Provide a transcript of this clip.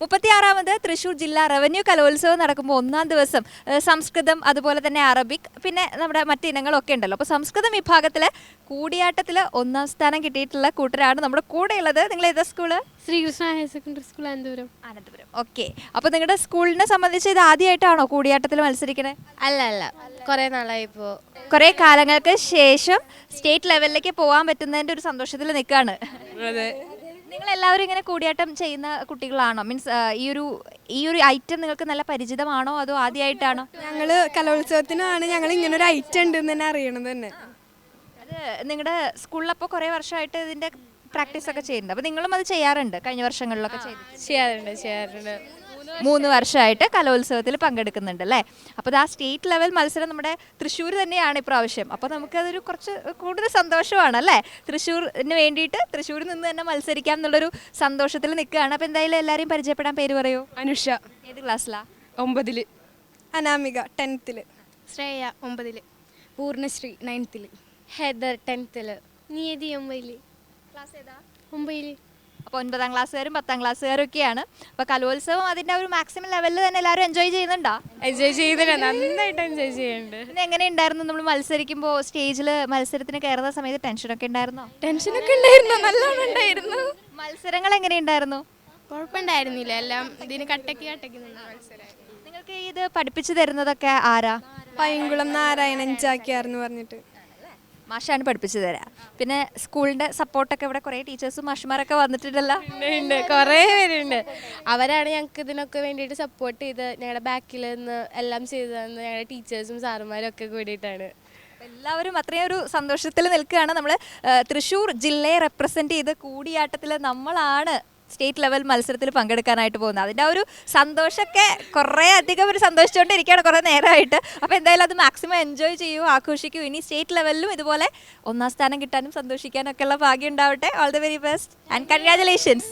36ാമത് തൃശ്ശൂർ ജില്ലാ റവന്യൂ കലോത്സവം നടക്കുമ്പോൾ ഒന്നാം ദിവസം സംസ്കൃതം അതുപോലെ തന്നെ അറബിക് പിന്നെ നമ്മുടെ മറ്റ് ഇനങ്ങളൊക്കെ ഉണ്ടല്ലോ. അപ്പോൾ സംസ്കൃതം വിഭാഗത്തിൽ കൂടിയാട്ടത്തിൽ ഒന്നാം സ്ഥാനം കിട്ടിയിട്ടുള്ള കൂട്ടരാണ് നമ്മുടെ കൂടെയുള്ളത്. നിങ്ങൾ ഏതാ school? Sreekrishna higher secondary school Ananthapuram. Ananthapuram. Okay. അപ്പോൾ നിങ്ങളുടെ സ്കൂളിനെ സംബന്ധിച്ച് ഇത് ആദ്യമായിട്ടാണോ കൂടിയാട്ടത്തിൽ മത്സരിക്കണേ? അല്ല കുറേ നാളായി ഇപ്പോൾ. കുറേ കാലങ്ങൾക്ക് ശേഷം സ്റ്റേറ്റ് ലെവലിലേക്ക് പോകാൻ പറ്റുന്നതിൻ്റെ ഒരു സന്തോഷത്തിൽ നിൽക്കുകയാണ്. അതെ. നിങ്ങൾ എല്ലാവരും ഇങ്ങനെ കൂടിയാട്ടം ചെയ്യുന്ന കുട്ടികളാണോ? മീൻസ് ഈ ഒരു ഐറ്റം നിങ്ങൾക്ക് നല്ല പരിചിതമാണോ അതോ ആദ്യമായിട്ടാണോ? ഞങ്ങൾ കലോത്സവത്തിനാണ് ഞങ്ങൾ ഇങ്ങനെ ഒരു ഐറ്റം ഉണ്ടെന്ന് തന്നെ അറിയണത് തന്നെ. അത് നിങ്ങളുടെ സ്കൂളിലപ്പോൾ കുറേ വർഷമായിട്ട് ഇതിൻ്റെ പ്രാക്ടീസ് ഒക്കെ ചെയ്യുന്നുണ്ട്. അപ്പോൾ നിങ്ങളും അത് ചെയ്യാറുണ്ട്? കഴിഞ്ഞ വർഷങ്ങളിലൊക്കെ ചെയ്യാറുണ്ട്. 3 വർഷമായിട്ട് കലോത്സവത്തിൽ പങ്കെടുക്കുന്നുണ്ട് അല്ലേ? അപ്പോൾ ആ സ്റ്റേറ്റ് ലെവൽ മത്സരം നമ്മുടെ തൃശ്ശൂർ തന്നെയാണ് ഇപ്രാവശ്യം. അപ്പോൾ നമുക്കതൊരു കുറച്ച് കൂടുതൽ സന്തോഷമാണ് അല്ലേ? തൃശ്ശൂരിന് വേണ്ടിയിട്ട് തൃശ്ശൂരിൽ നിന്ന് തന്നെ മത്സരിക്കാം എന്നുള്ളൊരു സന്തോഷത്തിൽ നിൽക്കുകയാണ്. അപ്പോൾ എന്തായാലും എല്ലാവരെയും പരിചയപ്പെടാൻ പേര് പറയൂ. അനുഷ ഏത് ക്ലാസ്സിലാണ്? 9. Anamika 10th. Shreya 9. പൂർണ്ണശ്രീ 9th. Heather 10th. Niyathi 9. Class ഏതാ? 9. അപ്പോൾ 9ാം ക്ലാസ്സുകാരും 10ാം ക്ലാസ്സുകാരും ഒക്കെയാണ്. അപ്പോൾ കലോത്സവം അതിൻ്റെ ഒരു മാക്സിമം ലെവലിൽ തന്നെ എല്ലാവരും എൻജോയ് ചെയ്യുന്നുണ്ടോ? എൻജോയ് ചെയ്യുന്നുണ്ട്, നന്നായിട്ട് എൻജോയ് ചെയ്യുന്നുണ്ട്. ഇത് എങ്ങനെയുണ്ടായിരുന്നു? നമ്മൾ മത്സരിക്കുമ്പോൾ സ്റ്റേജിൽ മത്സരത്തിന് കയറുന്ന സമയത്ത് ടെൻഷനൊക്കെ ഉണ്ടായിരുന്നോ? ടെൻഷനൊക്കെ ഉണ്ടായിരുന്നു, നല്ലോണം ഉണ്ടായിരുന്നു. മത്സരങ്ങൾ എങ്ങനെയുണ്ടായിരുന്നു? കുഴപ്പമുണ്ടായിരുന്നില്ല, എല്ലാം ഇതിന് കട്ടക്ക് മത്സരമായിരുന്നു. നിങ്ങൾക്ക് ഇത് പഠിപ്പിച്ചു തരുന്നതൊക്കെ ആരാ? പൈങ്കുളം നാരായണൻ ചാക്യാർന്ന് പറഞ്ഞിട്ട് മാഷാണ് പഠിപ്പിച്ചു തരാം. പിന്നെ സ്കൂളിൻ്റെ സപ്പോർട്ടൊക്കെ ഇവിടെ കുറേ ടീച്ചേഴ്സും മാഷുമാരൊക്കെ വന്നിട്ടുണ്ടല്ലോ. ഉണ്ട്, കുറേ പേരുണ്ട്. അവരാണ് ഞങ്ങൾക്ക് ഇതിനൊക്കെ വേണ്ടിയിട്ട് സപ്പോർട്ട് ചെയ്ത് ഞങ്ങളുടെ ബാക്കിൽ നിന്ന് എല്ലാം ചെയ്തു തന്ന് ഞങ്ങളുടെ ടീച്ചേഴ്സും സാറുമാരും ഒക്കെ കൂടിയിട്ടാണ്. എല്ലാവരും അത്രയും ഒരു സന്തോഷത്തിൽ നിൽക്കുകയാണ്. നമ്മൾ തൃശ്ശൂർ ജില്ലയെ റെപ്രസെൻറ്റ് ചെയ്ത് കൂടിയാട്ടത്തിൽ നമ്മളാണ് സ്റ്റേറ്റ് ലെവൽ മത്സരത്തിൽ പങ്കെടുക്കാനായിട്ട് പോകുന്നത്. അതിൻ്റെ ഒരു സന്തോഷമൊക്കെ കുറേ അധികം ഒരു സന്തോഷിച്ചുകൊണ്ടിരിക്കുകയാണ് കുറേ നേരമായിട്ട്. അപ്പോൾ എന്തായാലും അത് മാക്സിമം എൻജോയ് ചെയ്യൂ, ആഘോഷിക്കൂ. ഇനി സ്റ്റേറ്റ് ലെവലിലും ഇതുപോലെ 1ാം സ്ഥാനം കിട്ടാനും സന്തോഷിക്കാനൊക്കെ ഉള്ള ഭാഗ്യം ഉണ്ടാവട്ടെ. All the very best and congratulations.